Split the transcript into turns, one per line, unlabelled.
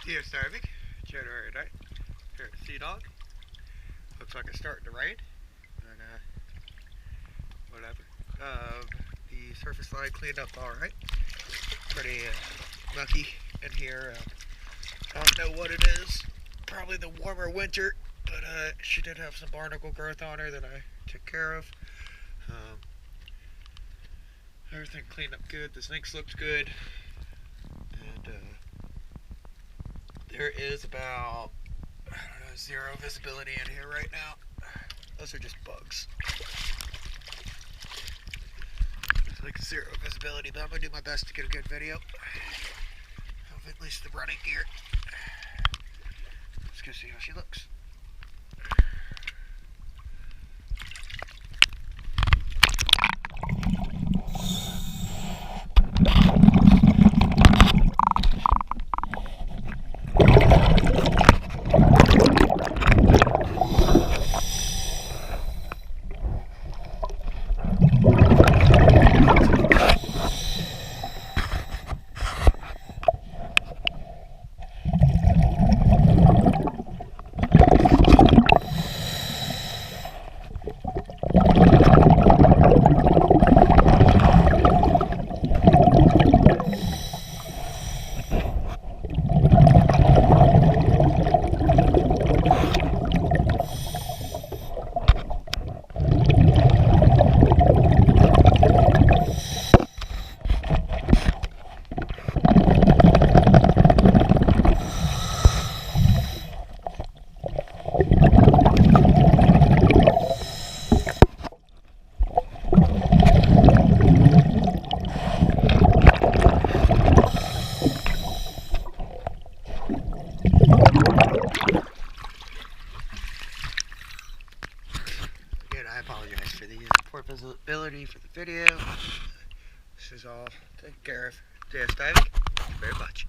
Sea January 9th, here at Sea Dawg. Looks like it's starting to rain, and whatever. The surface line cleaned up alright. Pretty mucky in here. I don't know what it is. Probably the warmer winter, but she did have some barnacle growth on her that I took care of. Everything cleaned up good. The sinks looked good, and there is about, I don't know, zero visibility in here right now. Those are just bugs. It's like zero visibility, but I'm gonna do my best to get a good video of at least the running gear. Let's go see how she looks. Again, I apologize for the poor visibility for the video. This is all taken care of. Sea Dawg, thank you very much.